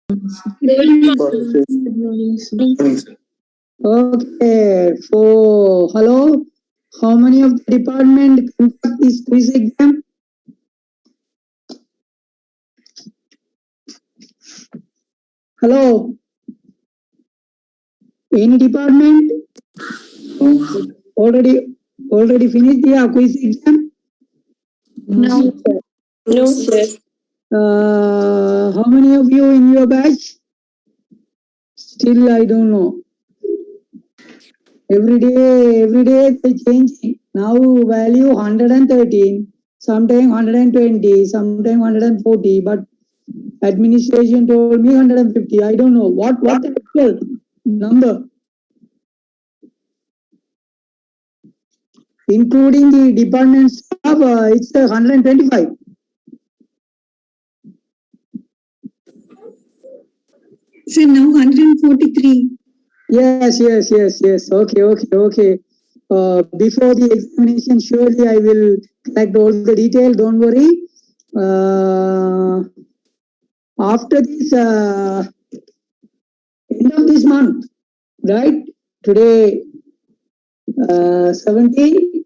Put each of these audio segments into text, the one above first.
Okay, so hello. How many of the department conduct this quiz exam? Hello. Any department already finished the quiz exam? No, sir. No, sir. How many of you in your batch? Still, I don't know. Every day they change. Now value 113, sometime 120, sometime 140, but administration told me 150. I don't know what actual number, including the department staff. It's 125. Sir, now 143. Yes. Okay. Before the examination, surely I will collect all the detail. Don't worry. After this, end of this month, right? Today, 17.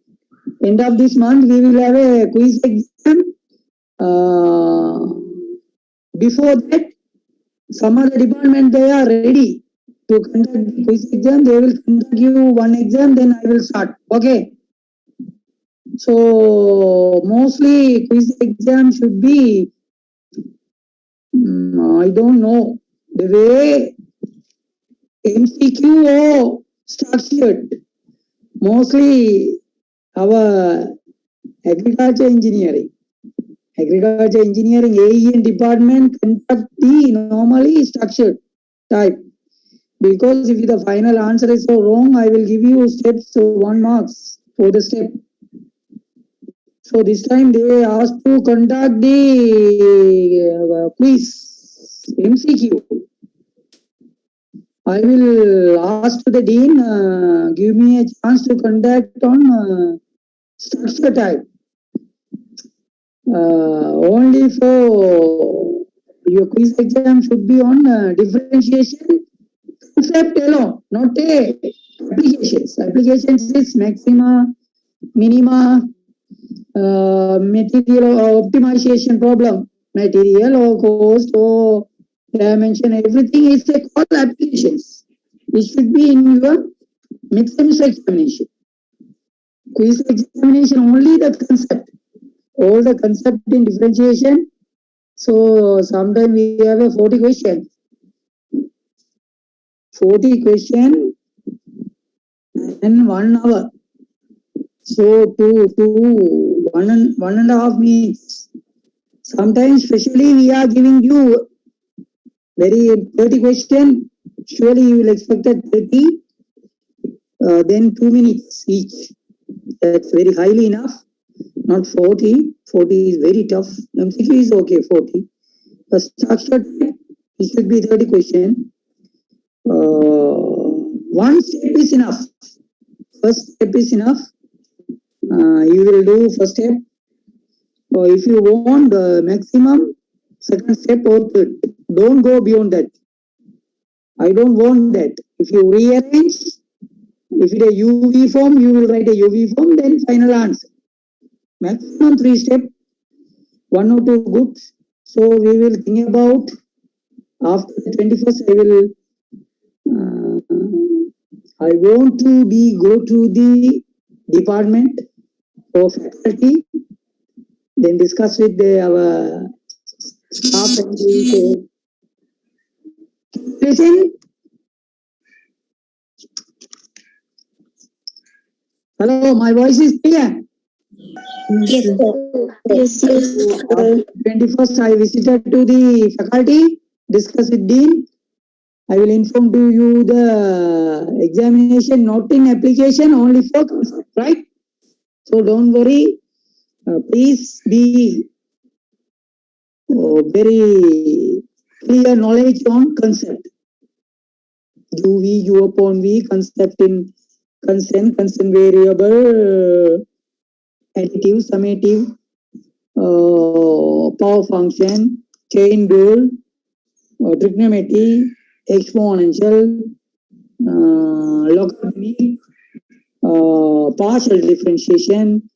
End of this month, we will have a quiz exam. Before that, some other department, they are ready to conduct the quiz exam. They will conduct you one exam, then I will start. Okay. So mostly quiz exam should be, I don't know, the way MCQ or structured. Mostly our agriculture engineering, AE and department conduct the normally structured type. Because if the final answer is so wrong, I will give you steps, so 1 marks for the step. So this time they asked to conduct the quiz, MCQ. I will ask to the dean, give me a chance to conduct on structure type. Only for your quiz exam should be on differentiation concept alone, not a applications. Applications is maxima, minima, material optimization problem, material or cost or dimension, everything is a called applications. It should be in your mid-semester examination. Quiz examination only the concept, all the concept in differentiation. So sometimes we have a 40 question. 40 question in 1 hour. So one and a half minutes. Sometimes, especially, we are giving you very 30 question. Surely you will expect that 30. Then 2 minutes each. That's very highly enough. Not 40. 40 is very tough. MCQ is okay, 40. The structured, it should be 30 question. One step is enough. First step is enough. You will do first step. If you want the maximum, second step or third. Don't go beyond that. I don't want that. If you rearrange, if it is a UV form, you will write a UV form, then final answer. Maximum 3 step, 1 or 2 good. So we will think about after the 21st. I want to go to the department or faculty, then discuss with our staff and listen. Hello, my voice is clear. Yes, sir. Yes. 21st, I visited to the faculty, discuss with dean. I will inform to you the examination, not in application, only for concept, right? So don't worry. Please be very clear knowledge on concept. UV, U upon V, concept in constant variable, additive, summative, power function, chain rule, trigonometry, exponential, logarithmic, partial differentiation,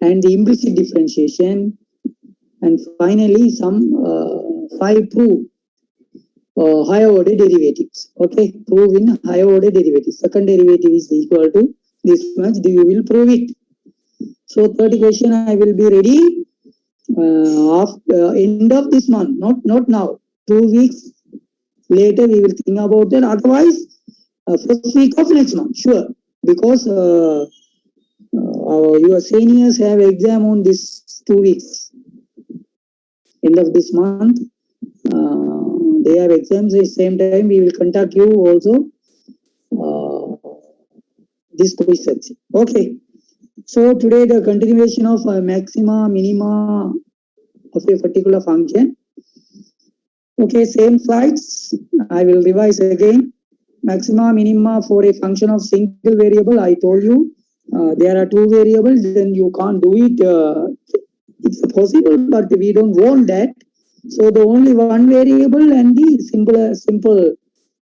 and the implicit differentiation, and finally some 5 proof higher order derivatives. Okay, prove in higher order derivatives. Second derivative is equal to this much. You will prove it. So third question I will be ready after end of this month. Not now. 2 weeks later we will think about that. Otherwise, first week of next month, sure. Because your seniors have exam on this 2 weeks. End of this month. They have exams at the same time. We will contact you also this questions. Okay. So today the continuation of maxima, minima of a particular function. Okay, same slides. I will revise again. Maxima, minima for a function of single variable. I told you there are 2 variables. Then you can't do it. It's possible, but we don't want that. So the only one variable and the simple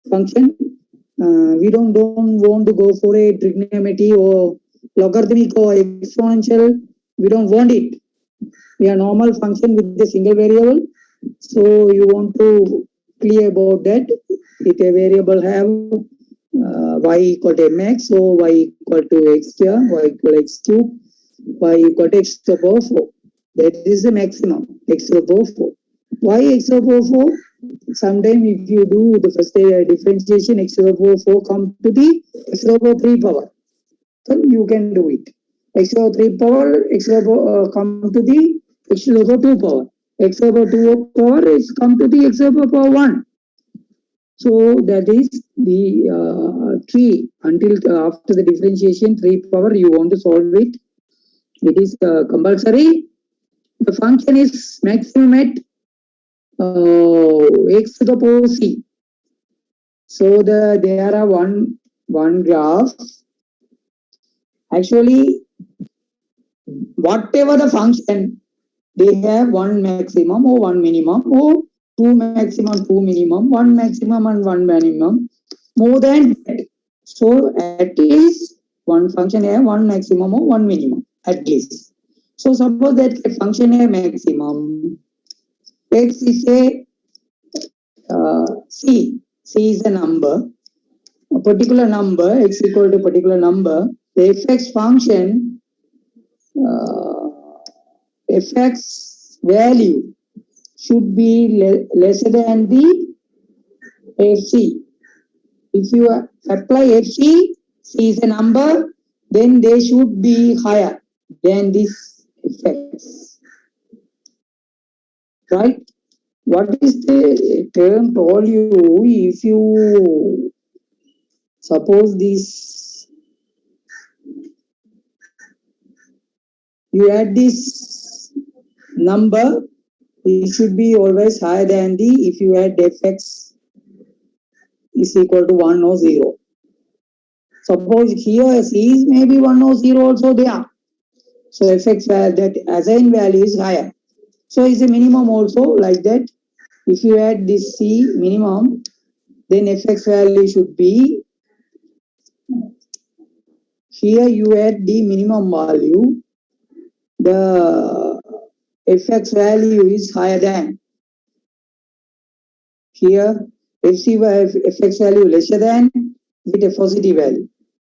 function. We don't want to go for a trigonometry or logarithmic or exponential. We don't want it. We are normal function with a single variable. So you want to clear about that. If a variable have y equal to mx, so y equal to x square, y equal to x cube, y equal to x to the power 4. That is the maximum, x to the power 4. Why x to the power 4? Sometimes if you do the first differentiation, x to the power 4 come to the x to the power 3 power. Then you can do it. X to the power 3 power, x to the power come to the x to the power 2 power. X to the power 2 power is come to the x to the power 1. So that is the 3 until after the differentiation 3 power you want to solve it. It is compulsory. The function is maximum at x to the power c. So there are one graph. Actually, whatever the function, they have one maximum or one minimum or 2 maximum, 2 minimum, 1 maximum and 1 minimum. More than that. So at least one function have 1 maximum or 1 minimum at least. So suppose that a function have maximum. X is a c. C is a number. A particular number, x equal to particular number. The fx function, fx value should be lesser than the fc. If you apply fc, c is a number, then they should be higher than this fx. Right? What is the term told you? If you suppose this, you add this number, it should be always higher than the, if you add fx is equal to 1 or 0. Suppose here c is maybe 1 or 0 also there. So fx that assigned value is higher. So is a minimum also like that. If you add this c minimum, then fx value should be, here you add the minimum value, the fx value is higher than, here fx value lesser than with a positive value.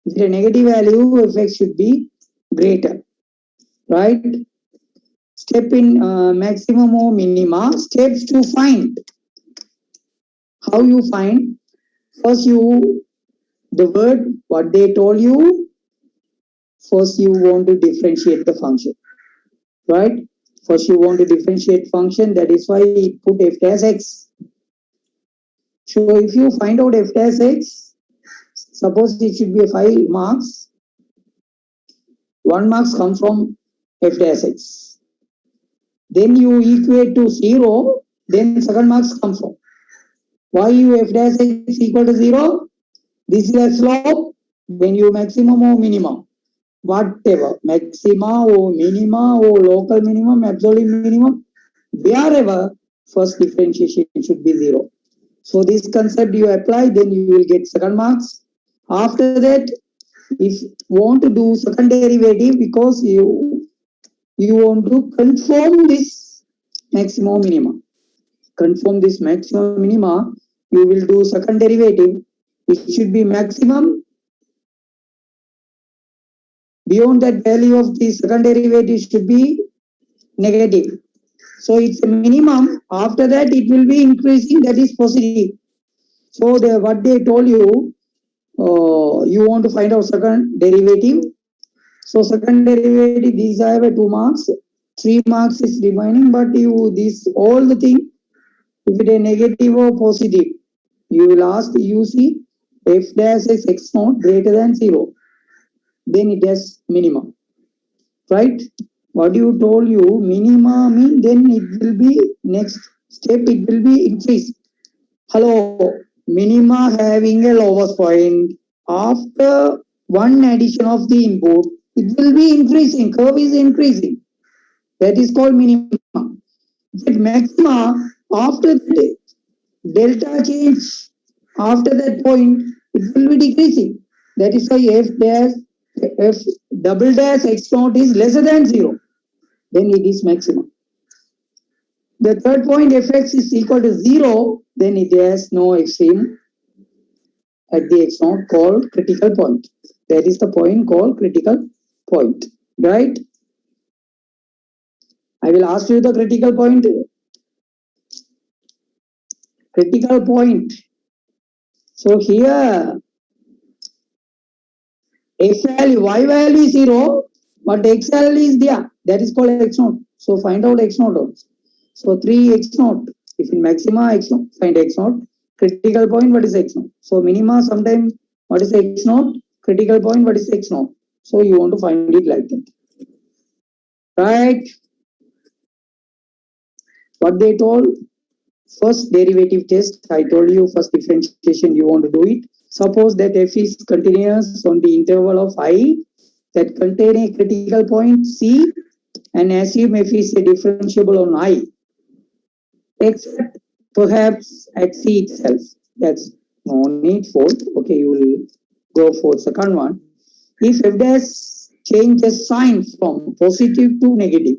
With a negative value, fx should be greater, right? Step in maximum or minima, steps to find. How you find? First the word, what they told you, first you want to differentiate the function, right? First you want to differentiate function, that is why you put f dash x. So if you find out f dash x, suppose it should be 5 marks, 1 marks comes from f dash x. Then you equate to 0, then second marks come from. Why you f dash x equal to 0? This is a slope. When you maximum or minimum, whatever, maxima or minima or local minimum, absolute minimum, wherever, first differentiation should be 0. So this concept you apply, then you will get second marks. After that, if you want to do second derivative, because you want to confirm this maximum minima. Confirm this maximum minima, you will do second derivative. It should be maximum. Beyond that value of the second derivative should be negative. So it's a minimum. After that, it will be increasing. That is positive. So what they told you, you want to find out second derivative. So second derivative, these I have 2 marks. 3 marks is remaining, but you this all the thing, if it is negative or positive, you will ask UC f dash x naught greater than 0. Then it has minimum. Right? What you told you, minima mean then it will be next step, it will be increased. Hello, minima having a lowest point. After one addition of the input, it will be increasing, curve is increasing. That is called minima. But maxima, after the delta change, after that point, it will be decreasing. That is why f double dash x naught is lesser than 0. Then it is maximum. The third point, fx is equal to 0, then it has no extreme at the x naught called critical point. That is the point called critical point, right? I will ask you the critical point. Critical point. So here, x value, y value is 0, but x value is there. That is called x naught. So find out x naught also. So 3 x naught. If in maxima x naught, find x naught. Critical point, what is x naught? So minima, sometime, what is x naught? Critical point, what is x naught? So you want to find it like that. Right? What they told? First derivative test, I told you first differentiation, you want to do it. Suppose that f is continuous on the interval of I that contain a critical point C, and assume f is a differentiable on I, except perhaps at C itself. That's no need for. Okay, you will go for second one. If f dash changes sign from positive to negative,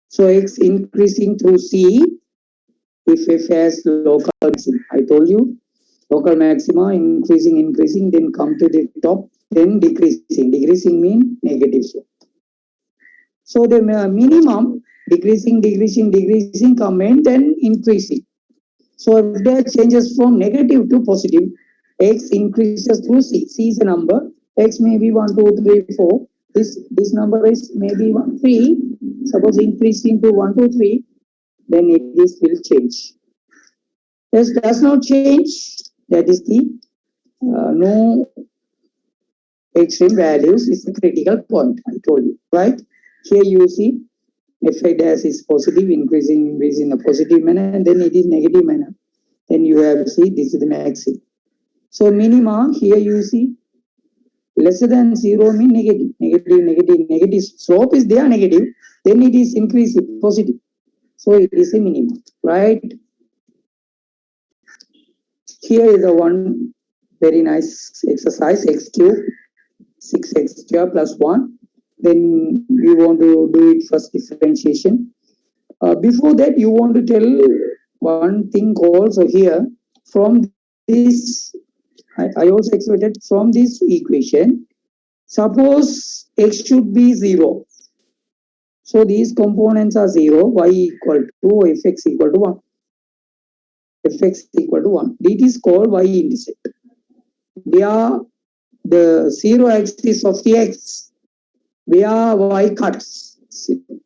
so x increasing through C, if f has local maxima, I told you, local maxima increasing, then come to the top, then decreasing. Decreasing mean negative slope. So the minimum decreasing come and then increasing. So if that changes from negative to positive, x increases through C. C is a number. X may be 1, 2, 3, 4. This number is maybe 1, 3. Suppose increasing to 1, 2, 3, then this will change. This does not change. That is the no extreme values is the critical point. I told you, right? Here you see fi dash is positive, increasing in a positive manner, and then it is negative manner. Then you have see this is the maximum. So minima here you see lesser than 0 mean negative. Slope is there negative, then it is increasing positive. So it is a minimum, right? Here is the one very nice exercise, x cube 6x square plus 1. Then we want to do it first differentiation. Before that, you want to tell one thing also here. From this, I also expected from this equation, suppose x should be 0. So these components are 0, y equal to fx equal to 1. Fx equal to 1. It is called y-intercept. They are the 0 axis of the x, where y cuts.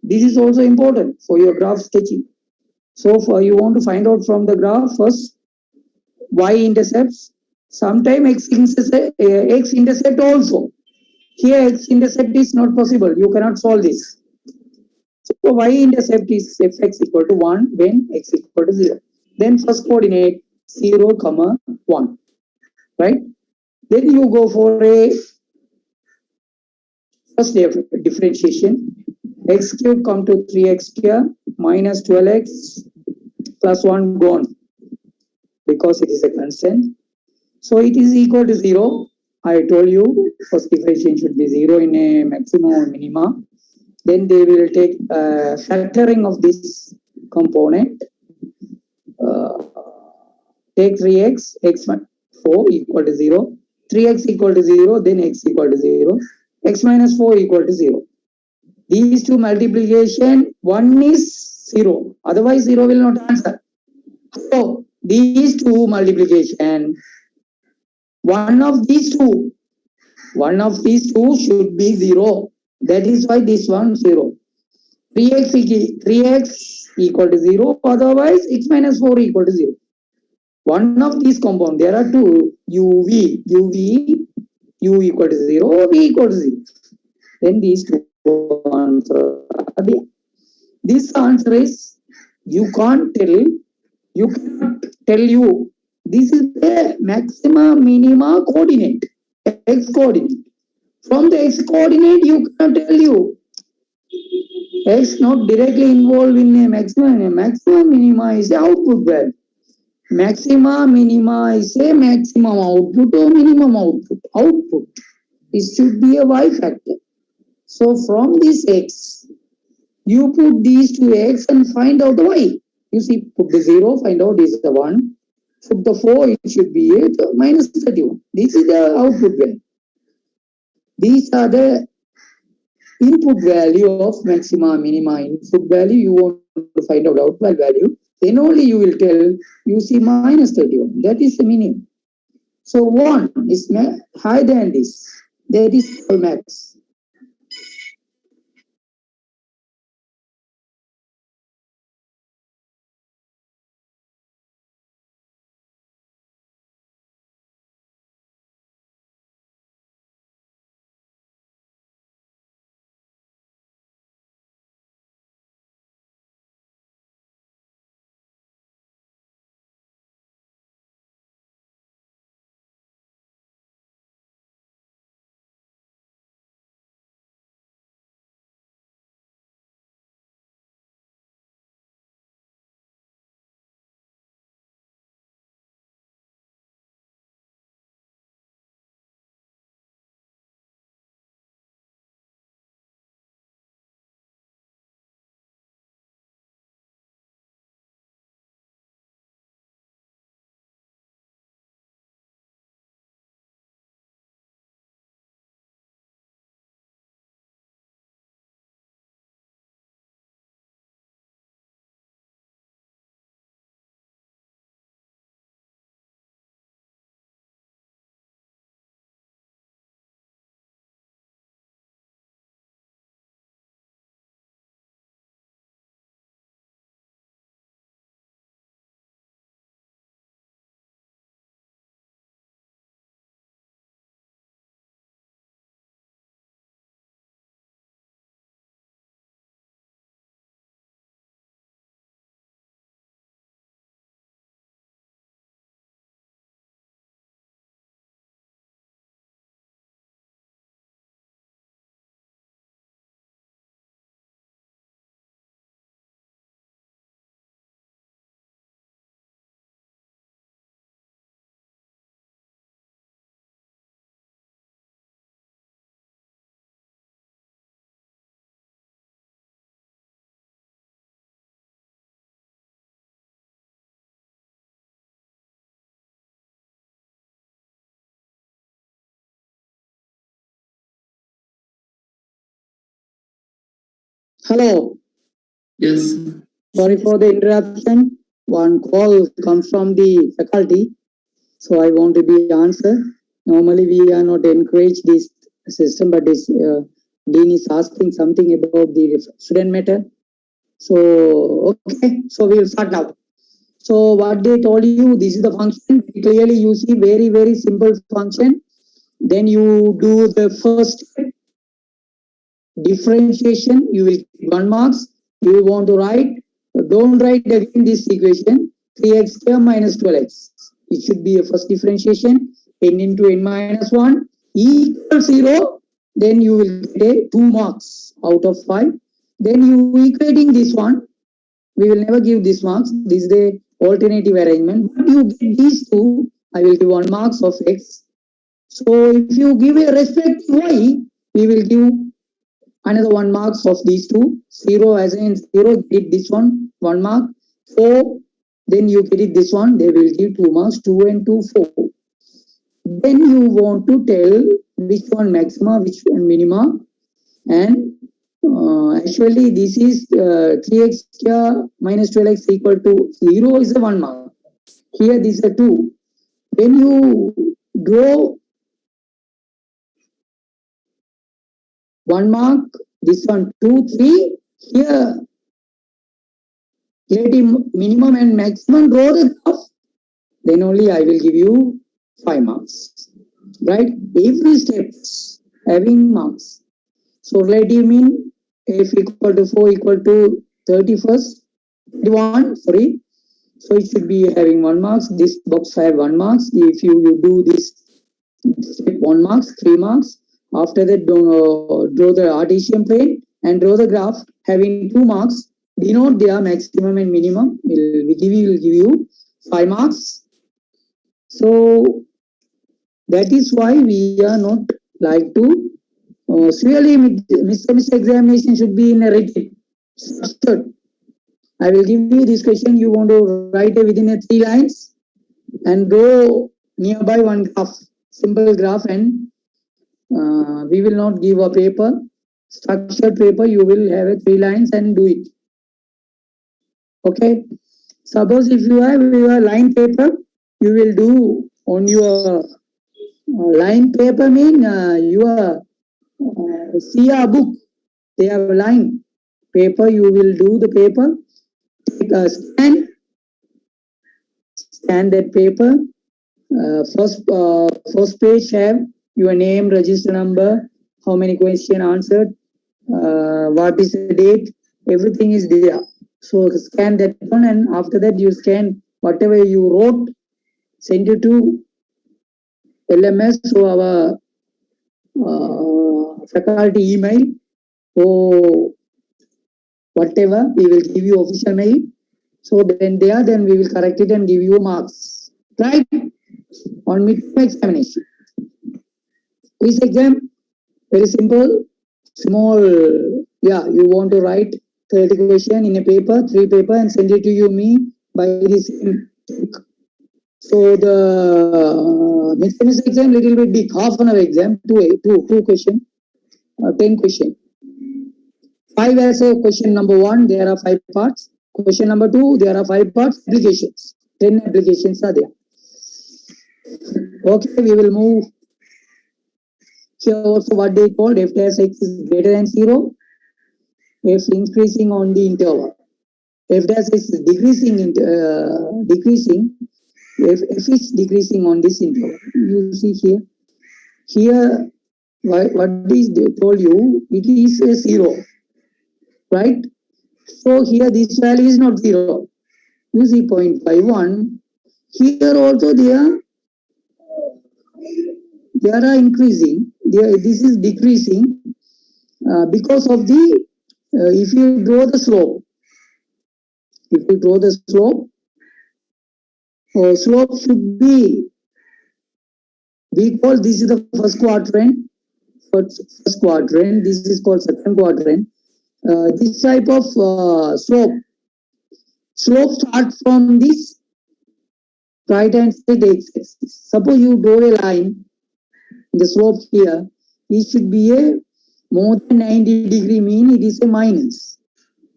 This is also important for your graph sketching. So for you want to find out from the graph first y-intercepts. Sometimes x-intercept also. Here x-intercept is not possible. You cannot solve this. So y-intercept is fx equal to 1 when x equal to 0. Then first coordinate 0, 1. Right? Then you go for a first differentiation. X cube come to 3x square minus 12x plus 1 gone. because it is a constant. So it is equal to 0. I told you first differentiation should be 0 in a maximum or minima. Then they will take factoring of this component. Take 3x, x4 equal to 0. 3x equal to 0, then x equal to 0. X minus 4 equal to 0. These two multiplication, one is 0. Otherwise 0 will not answer. So these two multiplication, one of these two should be 0. That is why this one 0. 3x equal to 0, otherwise x minus 4 equal to 0. One of these compound, there are two, u equal to 0, v equal to 0. Then these two answers are there. This answer is, you cannot tell you, this is the maxima minima coordinate, x coordinate. From the x coordinate, you cannot tell you. X not directly involved in a maximum. A maximum minima is the output value. Maxima minima is a maximum output or minimum output. Output. It should be a y factor. So from this x, you put these two x and find out the y. You see, put the 0, find out is the 1. Put the 4, it should be minus 31. This is the output value. These are the input value of maxima, minima. Input value, you want to find out output value. Then only you will tell, you see minus 31. That is the minimum. So 1 is higher than this. That is max. Hello. Yes. Sorry for the interruption. One call comes from the faculty, so I want to be answer. Normally, we are not encourage this system, but this Dean is asking something about the student matter. So okay, so we will start now. So what they told you, this is the function. Clearly, you see very simple function. Then you do the first differentiation. You will get 1 marks. You will want to write. Don't write again this equation 3x square minus 12x. It should be a first differentiation. N into n minus 1 equals 0. Then you will get 2 marks out of 5. Then you equating this one. We will never give this marks. This is the alternative arrangement. But you get these two, I will give 1 marks of X. So if you give a respective Y, we will give another 1 marks of these two. 0 as in 0, get this one, 1 mark. 4, then you get it this one, they will give 2 marks, 2 and 2, 4. Then you want to tell which one maxima, which one minima, and actually this is 3x minus 12x equal to 0 is a 1 mark. Here this is a 2. When you draw 1 mark, this one 2, 3, here relative minimum and maximum, draw the graph, then only I will give you 5 marks. Right? Every step having marks. So relative mean f equal to 4 equal to 31st, 31, sorry. So it should be having 1 marks. This box have 1 marks. If you do this step 1 marks, 3 marks. After that, draw the Cartesian plane and draw the graph having 2 marks. Denote their maximum and minimum. Will give you 5 marks. So that is why we are not like to. Really, Mr. examination should be in a written structured. I will give you this question. You want to write it within a 3 lines and draw nearby one graph, simple graph, and we will not give a paper, structured paper. You will have a 3 lines and do it. Okay. Suppose if you have your line paper, you will do on your line paper mean your CR book. They have a line paper. You will do the paper. Take a scan that paper. First page have your name, register number, how many question answered, what is the date, everything is there. So scan that one, and after that you scan whatever you wrote, send it to LMS or our faculty email or whatever. We will give you official mail. So then we will correct it and give you marks. Right? On midterm examination. Quiz exam, very simple, small. Yeah, you want to write 30 question in a paper, 3 paper, and send it to me by this link. So the midterm exam little bit big, half an hour exam, two question, 10 question. 5 as a question number 1, there are 5 parts. Question number 2, there are 5 parts. Applications, 10 applications are there. Okay, we will move. Here also what they called f dash x is greater than 0, f increasing on the interval. F dash x is decreasing, f is decreasing on this interval. You see here. Here, what is they told you? It is a 0, right? So here this value is not 0. You see 0.51. Here also they are increasing. This is decreasing because of the if you draw the slope. If you draw the slope, slope should be, we call this is the first quadrant. First quadrant. This is called second quadrant. This type of slope starts from this right hand side x-axis. Suppose you draw a line. The slope here, it should be a more than 90 degree, mean it is a minus.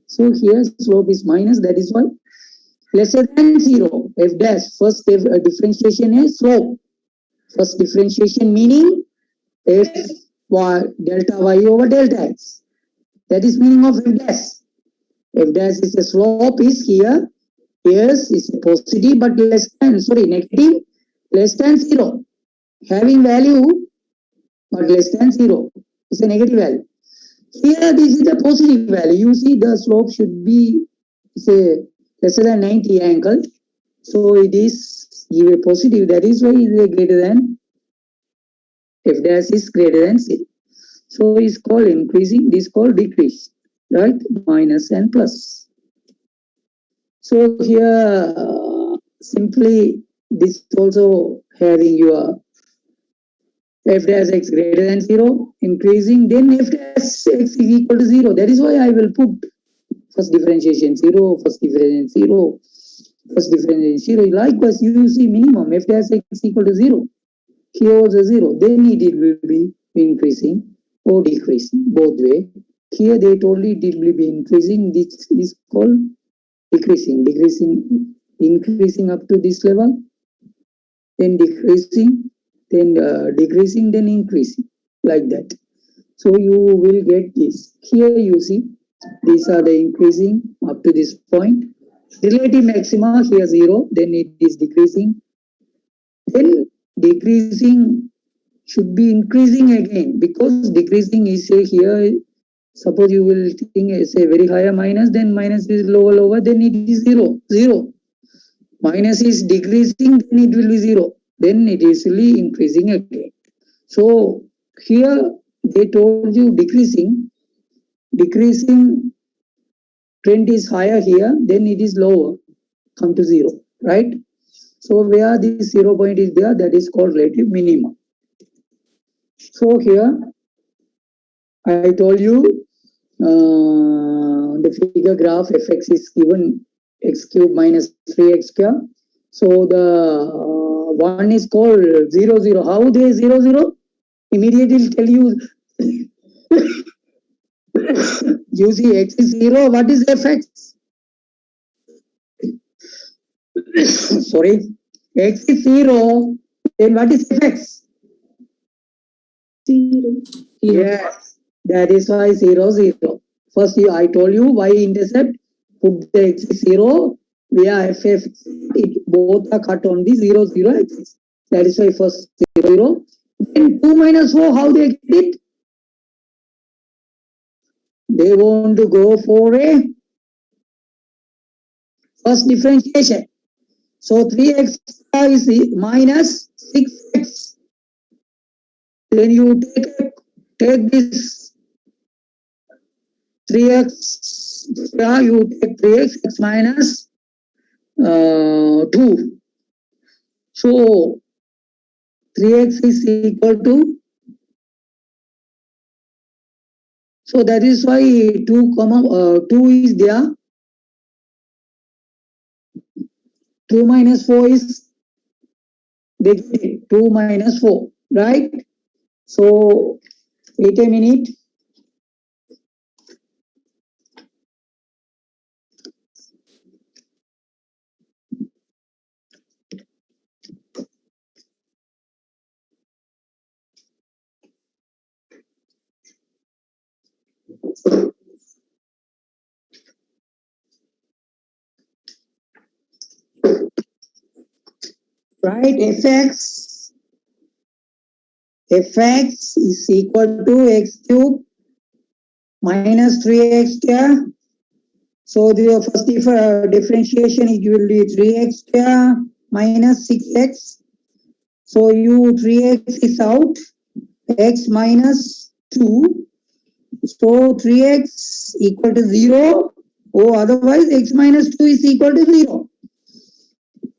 So here slope is minus, that is why lesser than 0. F dash, first differentiation is slope. First differentiation meaning f delta y over delta x. That is meaning of f dash. F dash is a slope is here. Yes, it's a positive but negative, less than 0. Having value but less than 0 is a negative value. Here this is a positive value. You see the slope should be say lesser than 90 angle. So it is give a positive. That is why it is greater than f dash is greater than 0. So it's called increasing. This is called decrease. Right? Minus and plus. So here simply this also having your f dash x greater than 0 increasing, then f dash x is equal to 0. That is why I will put first differentiation 0, first differentiation 0, first differentiation 0. Likewise, you see minimum f dash x is equal to 0. Here also 0. Then it will be increasing or decreasing both way. Here they told it will be increasing. This is called decreasing, increasing up to this level, then decreasing, then decreasing, then increasing, like that. So you will get this. Here you see, these are the increasing up to this point. Relative maxima here 0, then it is decreasing. Then decreasing should be increasing again, because decreasing is here. Suppose you will think say very higher minus, then minus is lower, then it is 0. Minus is decreasing, then it will be 0. Then it is really increasing again. So here they told you decreasing trend is higher here, then it is lower, come to 0, right? So where this 0 point is there, that is called relative minimum. So here I told you the figure graph fx is given x cube minus 3x square. So the one is called 0. How they 0? Immediately tell you. You see x is 0. What is fx? Sorry, x is 0. Then what is fx? 0. Yes, that is why 0. First, I told you y-intercept, put the x is 0, where f, it both are cut on the 0 axis. That is why first 0. Then 2 minus 4, how they get it? They want to go for a first differentiation. So 3x is minus 6x. Then you take this 3x, you take 3x, x minus 2. So 3x is equal to, so that is why 2 is there. 2 minus 4 is, they get it, 2 minus 4, right? So wait a minute. Right, fx is equal to x cube minus 3x square. So the first differentiation is will be 3x square minus 6x. So you 3x is out, x minus 2. So 3x equal to 0, or otherwise x minus 2 is equal to 0.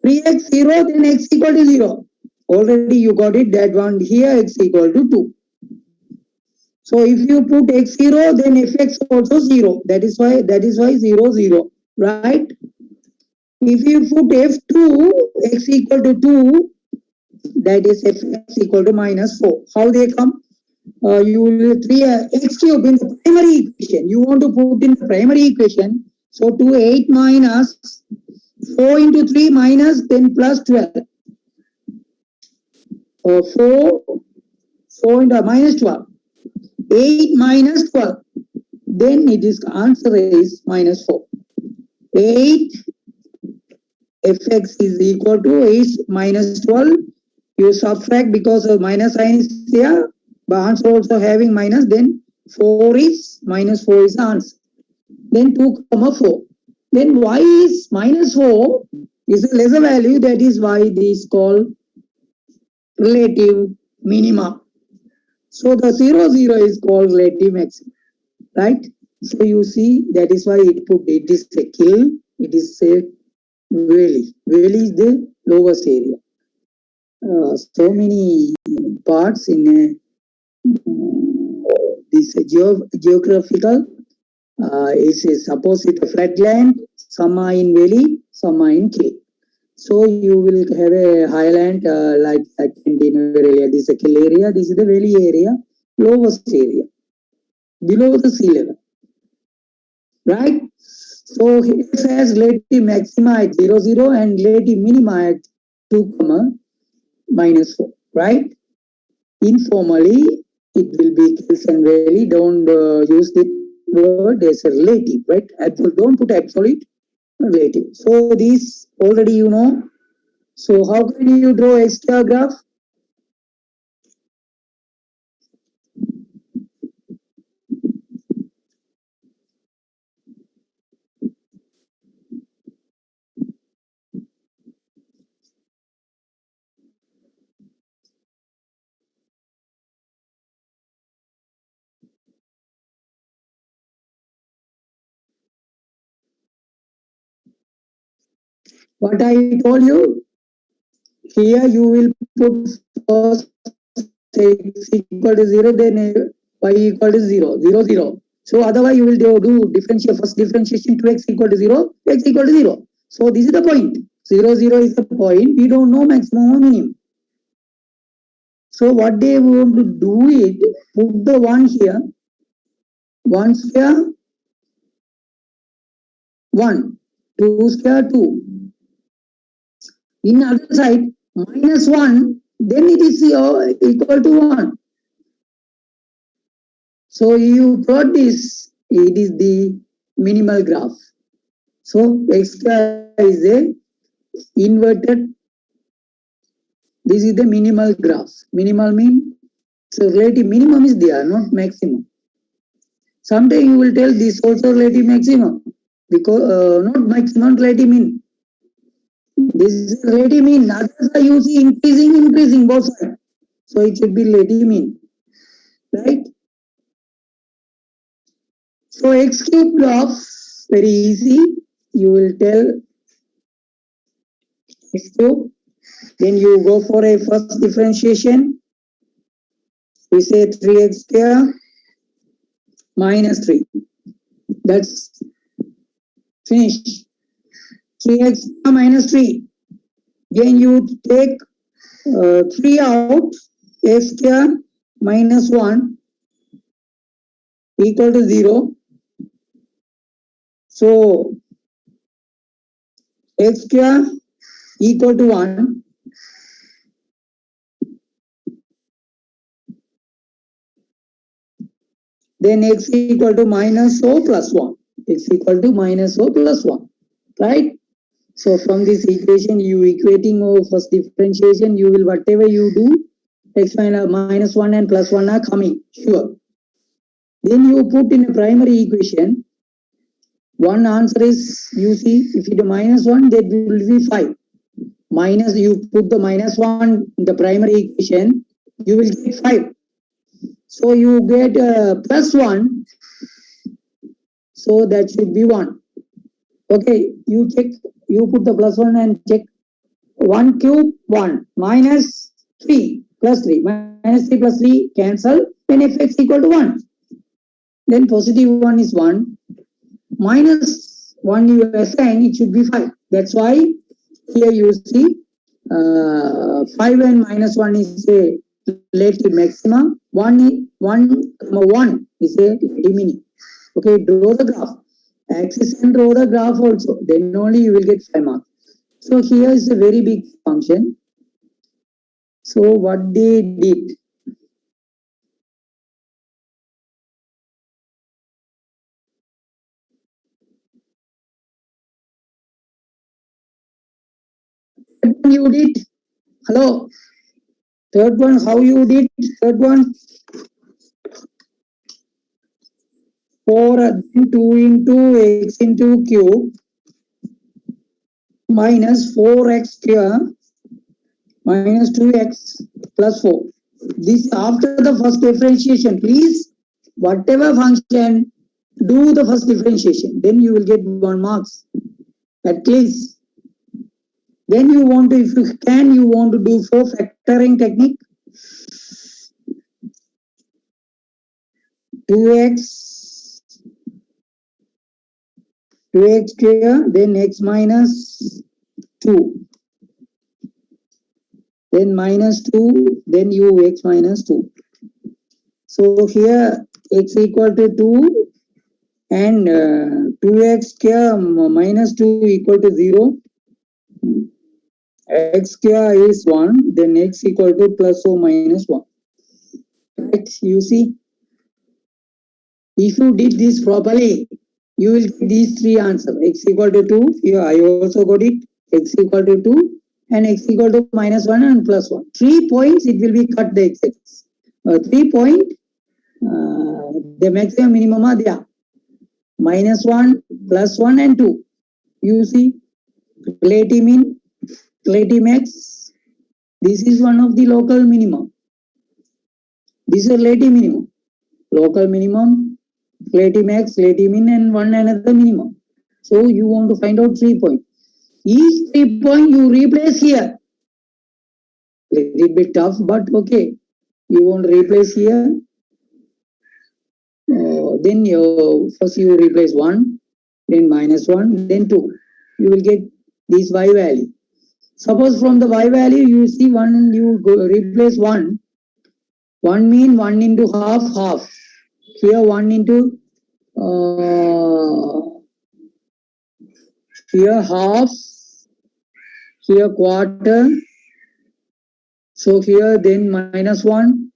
3x 0, then x equal to 0. Already you got it, that one here x equal to 2. So if you put x 0, then fx also 0. That is why 0, right? If you put f2, x equal to 2, that is fx equal to minus 4. How they come? You will 3 x cube in the primary equation. You want to put in the primary equation. So 2 8 minus 4 into 3 minus then plus 12. 4 into minus 12. 8 minus 12. Then it is answer is minus 4. 8 fx is equal to 8 minus 12. You subtract because of minus sign is there, but answer also having minus, then 4 is minus 4 is the answer. Then 2 comma 4. Then y is minus 4 is a lesser value, that is why this is called relative minima. So the 0 is called relative maximum, right? So you see, that is why it is a kill, it is a valley. Valley is the lowest area. So many parts in this geographical is suppose it a flat land, some are in valley, some are in clay. So you will have a highland like in Dinner area. This is a kill area. This is the valley area, lowest area, below the sea level, right? So it has relative maxima at 0, 0 and relative minima at 2, minus 4, right? Informally, it will be hills and valley. Don't use the word as a relative, right? Don't put absolute, relative. So these already you know. So how can you draw extra graph? What I told you, here you will put first x equal to 0, then y equal to 0, 0, 0. So otherwise you will do differentiation, first differentiation to x equal to 0, x equal to 0. So this is the point. 0, 0 is the point. We don't know maximum or minimum. So what they want to do is put the 1 here, 1 square, 1, 2 square, 2. In other side, minus 1, then it is equal to 1. So you plot this, it is the minimal graph. So x square is a inverted, this is the minimal graph. Minimal mean, so relative minimum is there, not maximum. Someday you will tell this also relative maximum, because not maximum, relative mean. This is relative mean, others are using increasing both sides. So it should be relative mean, right? So x cube graph, very easy. You will tell x cube. Then you go for a first differentiation. We say 3x square minus 3. That's finished. 3x minus 3. Then you take 3 out, x square minus 1 equal to 0. So x square equal to 1. Then x equal to minus o plus 1. X equal to minus o plus 1. Right? So from this equation, you equating over first differentiation, you will whatever you do, x minus 1 and plus 1 are coming, sure. Then you put in a primary equation, one answer is, you see, if it is minus 1, that will be 5. Minus, you put the minus 1 in the primary equation, you will get 5. So you get plus 1, so that should be 1. Okay, you check, you put the plus 1 and check. 1 cube 1 minus 3 plus 3 minus 3 plus 3 cancel, then fx equal to 1. Then positive 1 is 1, minus 1 you assign, it should be 5. That's why here you see 5 and minus 1 is a relative maximum, 1 is a relative minimum. Okay, draw the graph, axis and draw the graph also, then only you will get 5 marks. So here is a very big function. So what they did, you did, hello, third one, how you did, third one, 4 2 into x into cube minus 4x square minus 2x plus 4. This after the first differentiation, please, whatever function, do the first differentiation, then you will get 1 marks, at least. Then you want to, if you can, you want to do for factoring technique. 2x square, then x minus 2. Then minus 2, then ux minus 2. So here x equal to 2 and 2x square minus 2 equal to 0. X square is 1, then x equal to plus or minus 1. Right, you see, if you did this properly, you will get these three answers. X equal to 2, here I also got it, x equal to 2 and x equal to minus 1 and plus 1. 3 points, it will be cut the x. 3 point, the maximum minimum are there. Minus 1, plus 1 and 2. You see, relative min, relative max. This is one of the local minimum. This is relative minimum. Local minimum, relative max, relative min and one another minimum. So you want to find out 3 points. Each 3 point you replace here. Little bit tough, but okay. You want to replace here. Then first you replace 1, then minus 1, then 2. You will get this y value. Suppose from the y value you see 1, you replace 1. 1 mean 1 into half, half. Here 1 into here half, here quarter. So here then minus 1,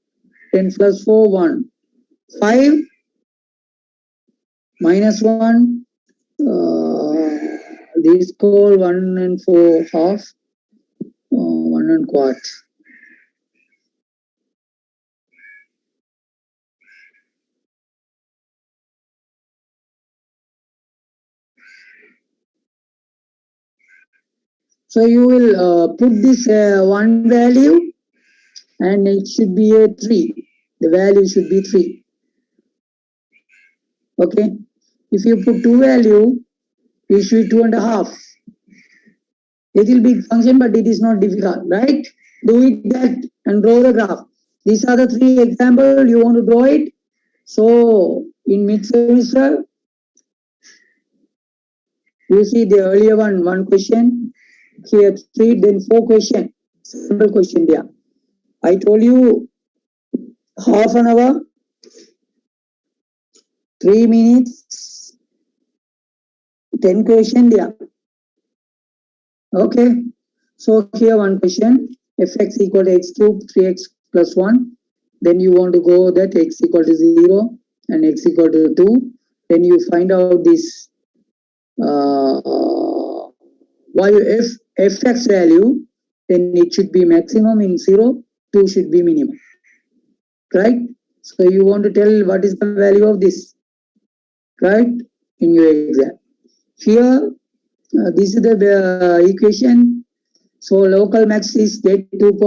then plus 4, 1. 5 minus 1, this called 1 and 4 half, 1 and quarter. So you will put this one value and it should be a 3. The value should be 3. Okay. If you put 2 value, it should be 2.5. Little big function, but it is not difficult, right? Do it that and draw the graph. These are the 3 examples you want to draw it. So in mid semester, you see the earlier one question. Here 3, then 4 question. Simple question there. I told you half an hour, 3 minutes, 10 question there. Okay. So here one question, fx equal to x cube 3x plus 1. Then you want to go that x equal to 0 and x equal to 2. Then you find out this fx value, then it should be maximum in 0, 2 should be minimum. Right? So you want to tell what is the value of this, right, in your exam. Here, this is the equation. So local max is get 2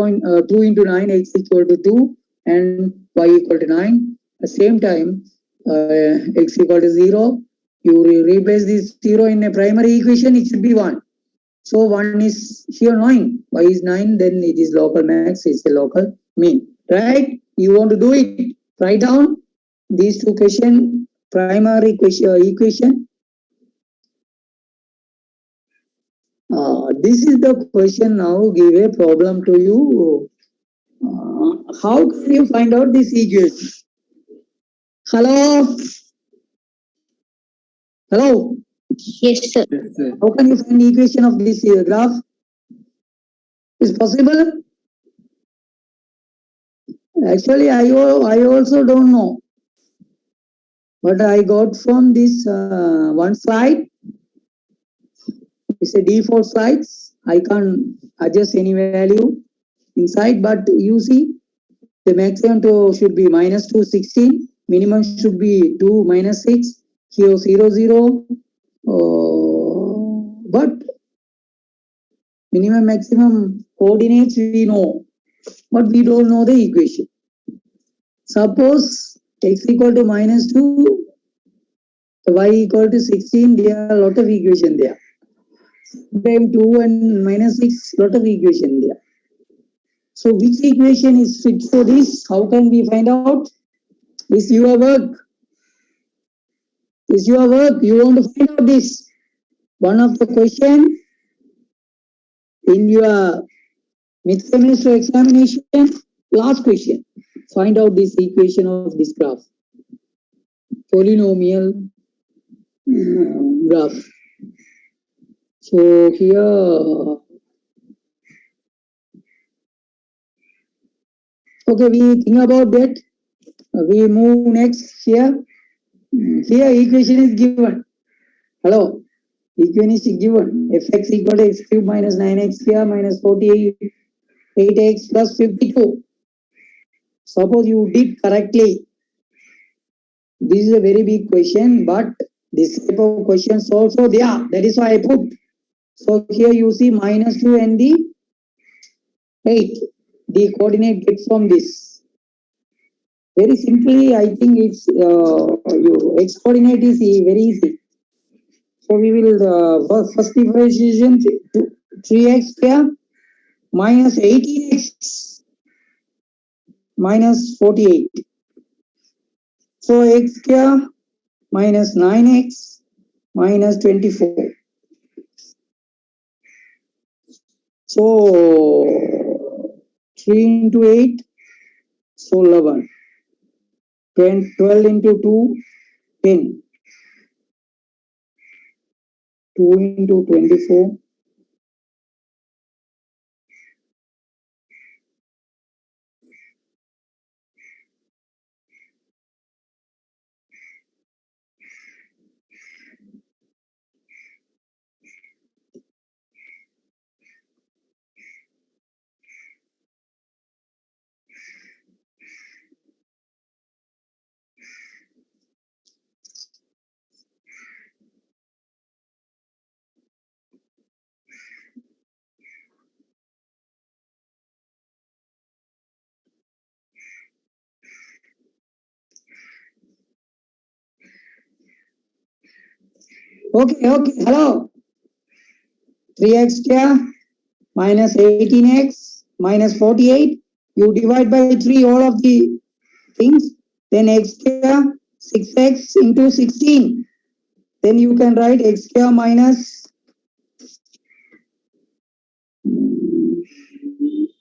into 9, x equal to 2 and y equal to 9. At the same time, x equal to 0. You replace this 0 in a primary equation, it should be 1. So 1 is here 9, y is 9, then it is local max, it's a local mean. Right? You want to do it. Write down these 2 questions, primary equation. This is the question now, give a problem to you. How can you find out this equation? Hello? Hello? Yes, sir. How can you find the equation of this graph? Is possible? Actually, I also don't know. But I got from this one slide. It's a default slides. I can't adjust any value inside, but you see the maximum should be minus 2, 16. Minimum should be 2, minus 6. Here 0, 0. But minimum maximum coordinates we know, but we don't know the equation. Suppose x equal to minus 2, y equal to 16, there are a lot of equation there. Sometimes 2 and minus 6, lot of equation there. So which equation is fit for this? How can we find out? Is your work. Is your work. You want to find out this. One of the question in your mid-semester examination, last question. Find out this equation of this graph. Polynomial graph. So here, okay, we think about that. We move next here. Here equation is given. Hello, equation is given. Fx equal to x cube minus 9x square minus 48 8x plus 52. Suppose you did correctly. This is a very big question, but this type of questions also there. That is why I put. So here you see minus 2 and the 8. The coordinate gets from this. Very simply, I think it's x coordinate is very easy. So we will first differentiation 3x square minus 18x minus 48. So x square minus 9x minus 24. So 3 into 8, so 11. 12 into 2, 10. 2 into 24. Okay, hello. 3x square minus 18x minus 48. You divide by 3 all of the things. Then x square 6x into 16. Then you can write x square minus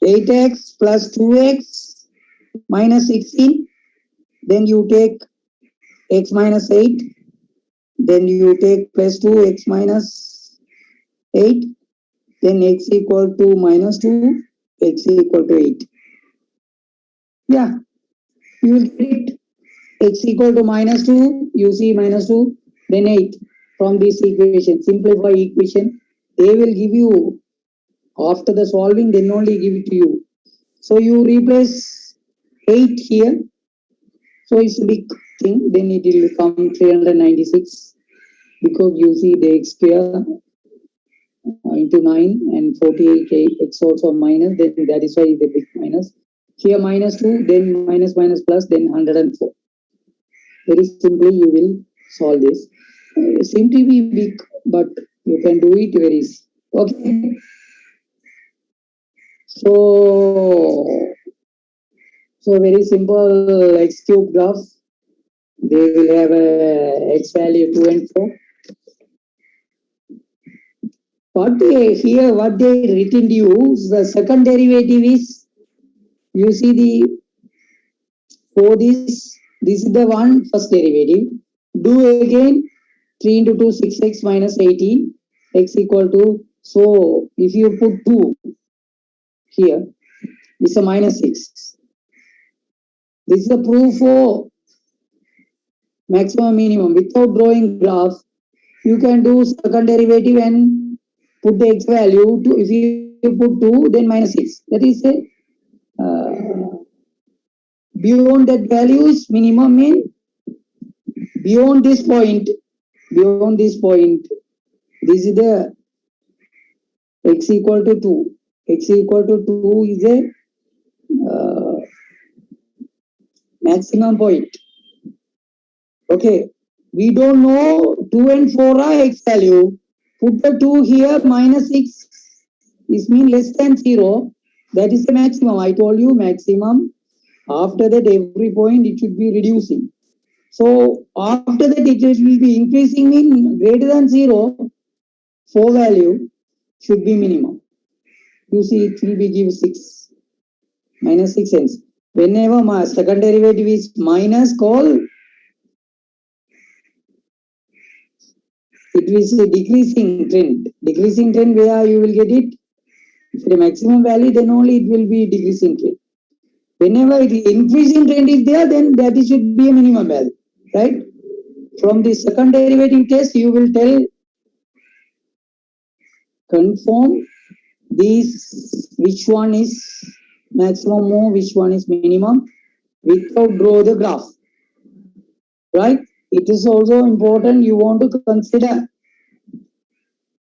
8x plus 2x minus 16. Then you take x minus 8. Then you take plus 2 x minus 8. Then x equal to minus 2, x equal to 8. Yeah, you will get it. X equal to minus 2, you see minus 2, then 8 from this equation. Simplify equation. They will give you, after the solving, then only give it to you. So you replace 8 here. So it's a big thing. Then it will become 396 because you see the x square into 9 and 48 x also minus, then that is why the big minus. Here minus 2, then minus minus plus, then 104. Very simply you will solve this. Seem to be big, but you can do it very easy. Okay. So very simple x cube graph. They will have a x value 2 and 4. What they written to you, the second derivative is, you see the, for this is the one first derivative. Do again 3 into 2, 6x minus 18, x equal to, so if you put 2 here, this is a minus 6. This is the proof for maximum minimum. Without drawing graph, you can do second derivative and put the x value to, if you put 2, then minus 6. That is a beyond that value is minimum in beyond this point, this is the x equal to 2. X equal to 2 is a maximum point. Okay, we don't know 2 and 4 are x value. Put the 2 here, minus 6 is mean less than 0. That is the maximum. I told you maximum. After that, every point it should be reducing. So after that, it will be increasing in greater than 0. 4 value should be minimum. You see, it will be give 6. Minus 6 cents. Whenever my second derivative is minus, call it is a decreasing trend. Decreasing trend where you will get it. If the maximum value, then only it will be decreasing trend. Whenever the increasing trend is there, then that should be a minimum value, right? From the second derivative test, you will tell, confirm these, which one is maximum or which one is minimum, without draw the graph, right? It is also important you want to consider.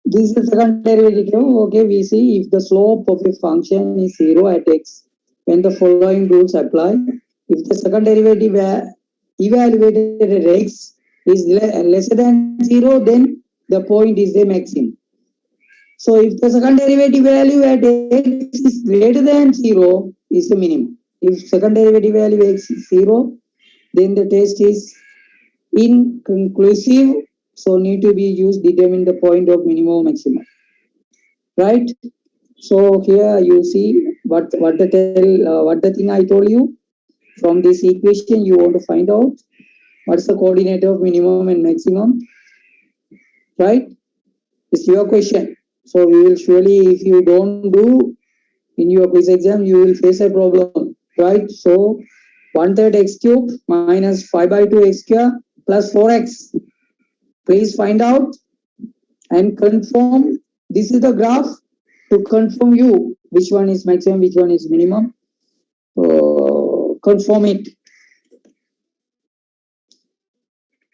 This is the second derivative. Okay, we see if the slope of a function is 0 at x, when the following rules apply. If the second derivative evaluated at x is lesser than 0, then the point is the maximum. So if the second derivative value at x is greater than 0, is the minimum. If second derivative value x is 0, then the test is inconclusive. So need to be used determine the point of minimum maximum, right? So here you see what the thing I told you. From this equation you want to find out what's the coordinate of minimum and maximum, right? It's your question. So we will surely, if you don't do in your quiz exam, you will face a problem, right? So 1/3 x cube minus 5/2 x square plus 4x. Please find out and confirm. This is the graph to confirm you which one is maximum, which one is minimum. Confirm it.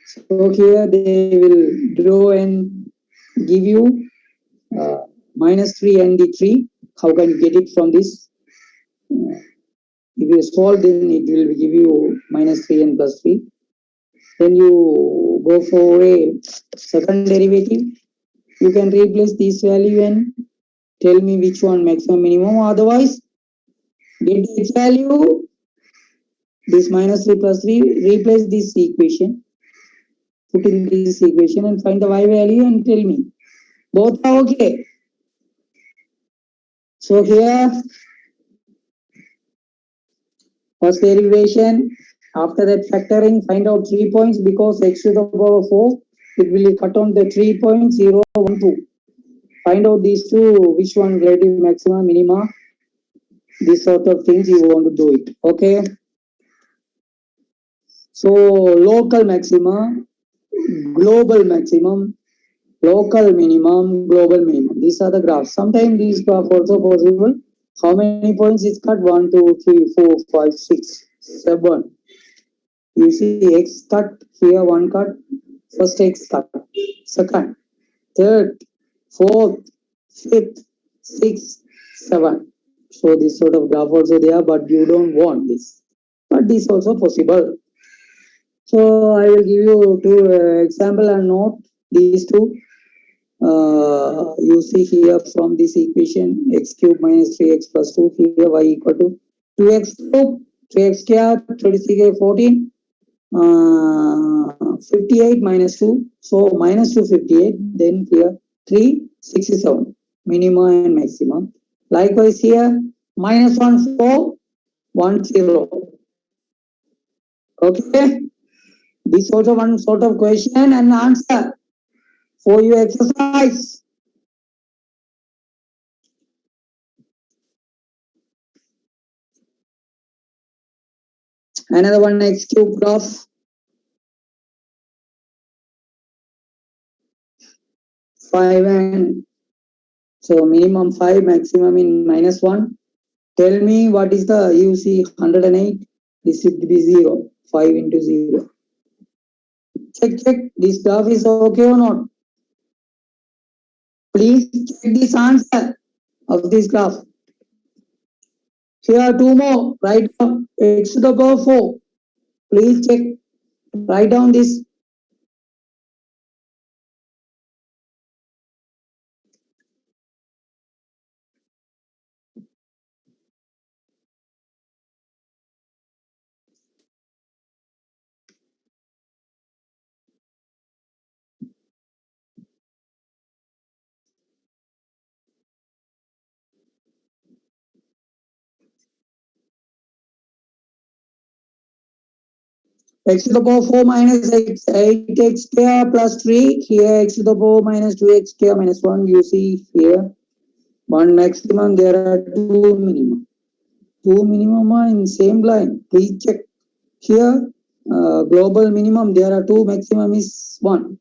So here they will draw and give you minus 3 and the 3. How can you get it from this? If you solve, then it will give you minus 3 and plus 3. Then you go for a second derivative. You can replace this value and tell me which one maximum, minimum. Otherwise, get its value, this minus 3 plus 3, replace this equation, put in this equation and find the y value and tell me. Both are okay. So here, first derivation, after that factoring, find out 3 points because x to the power 4, it will cut on the 3 points, 0, 1, 2. Find out these two, which one relative maxima, minima, these sort of things you want to do it, okay? So local maxima, global maximum, local minimum, global minimum. These are the graphs. Sometimes these graphs also possible. How many points is cut? 1, 2, 3, 4, 5, 6, 7. You see x cut here, 1 cut. First x cut. Second, third, fourth, fifth, sixth, 7. So this sort of graph also there, but you don't want this. But this also possible. So I will give you two example and note these two. You see here from this equation x cube minus 3x plus 2, here y equal to 2x cube, 3x square, 36, 14, 58 minus 2, so minus 2, 58, then here 3, 67, minimum and maximum. Likewise here, minus 1, 4, 1, 0. Okay, this also one sort of question and answer for your exercise. Another one, x cube graph. 5 and so minimum 5, maximum in minus 1. Tell me what is the, you see 108, this should be 0, 5 into 0. Check, this graph is okay or not. Please check this answer of this graph. Here are 2 more, write down x to the power 4. Please check, write down this x to the power 4 minus x, 8x square plus 3. Here x to the power minus 2x square minus 1. You see here one maximum, there are two minimum. Two minimum are in same line. Please check. Here global minimum, there are two, maximum is 1.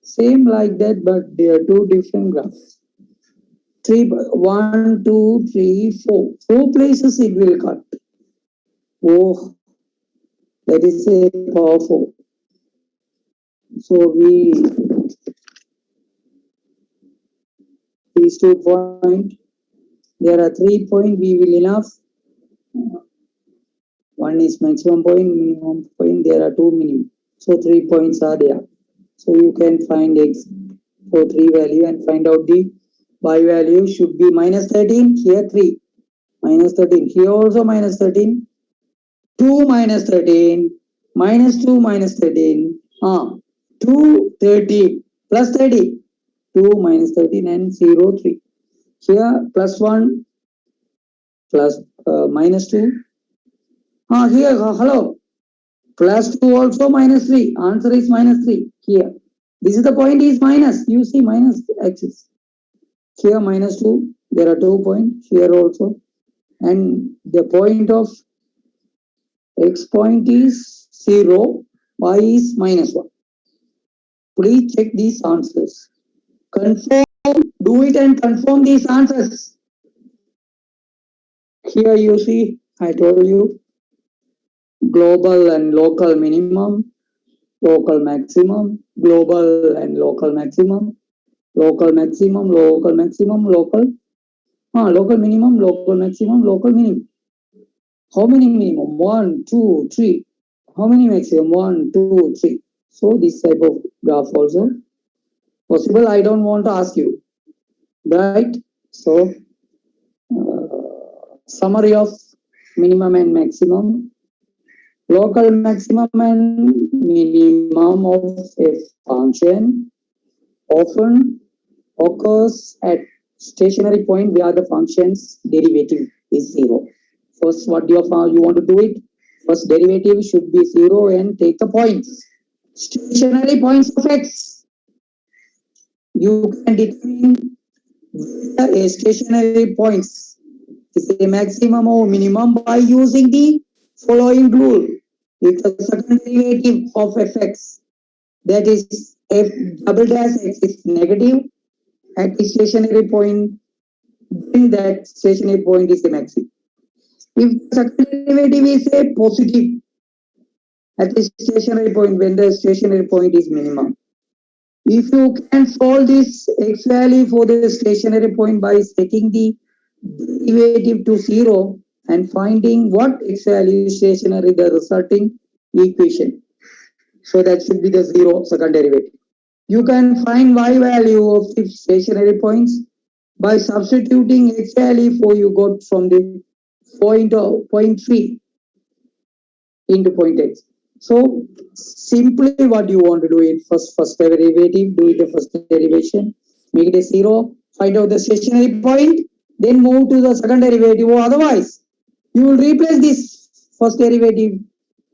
Same like that, but they are two different graphs. 1, 2, 3, 4. 4 places it will cut. Oh, that is a powerful. So these 2 points, there are 3 points, we will enough. One is maximum point, minimum point, there are 2 minimum. So 3 points are there. So you can find x for 3 value and find out the y value should be minus 13, here 3. Minus 13, here also minus 13. 2 minus 13, minus 2 minus 13, 2, 13, plus 30, 2 minus 13 and 0, 3. Here plus 1, plus minus 2. Here, hello, plus 2 also minus 3, answer is minus 3, here. This is the point is minus, you see minus axis. Here minus 2, there are 2 points, here also. And the point of x point is 0, y is minus 1. Please check these answers. Confirm, do it and confirm these answers. Here you see, I told you, global and local minimum, local maximum, global and local maximum, local maximum, local maximum, local minimum, local maximum, local minimum. How many minimum? 1, 2, 3. How many maximum? 1, 2, 3. So this type of graph also possible. I don't want to ask you, right? So summary of minimum and maximum. Local maximum and minimum of a function often occurs at stationary point where the function's derivative is 0. First, what you want to do it? First derivative should be 0 and take the points. Stationary points of x. You can determine a stationary points is a maximum or minimum by using the following rule. If the second derivative of fx, that is f double dash x, is negative at the stationary point, then that stationary point is a maximum. If the second derivative is a positive at the stationary point, when the stationary point is minimum. If you can solve this x value for the stationary point by setting the derivative to 0 and finding what x value is stationary, the resulting equation. So that should be the 0 second derivative. You can find y value of the stationary points by substituting x value for you got from the point 3 into point x. So simply what you want to do it first derivative, do it the first derivation, make it a 0, find out the stationary point, then move to the second derivative, or otherwise you will replace this first derivative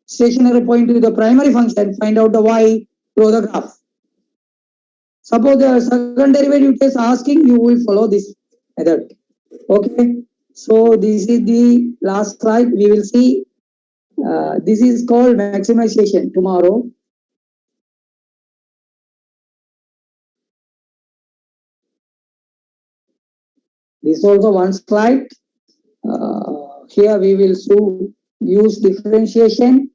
stationary point to the primary function, find out the y, draw the graph. Suppose the second derivative is asking, you will follow this method. Okay, so this is the last slide. We will see this is called maximization tomorrow. This is also one slide. Here we will use differentiation,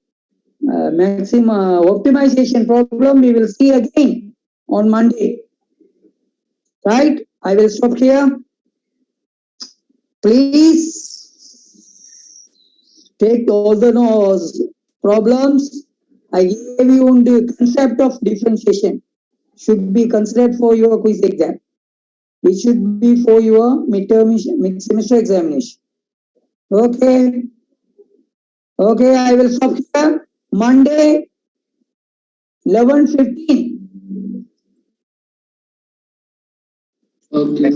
maximum optimization problem. We will see again on Monday. Right? I will stop here. Please take all the problems I gave you on the concept of differentiation. Should be considered for your quiz exam. It should be for your midterm semester examination. Okay. Okay, I will stop here. Monday, 11:15. Okay.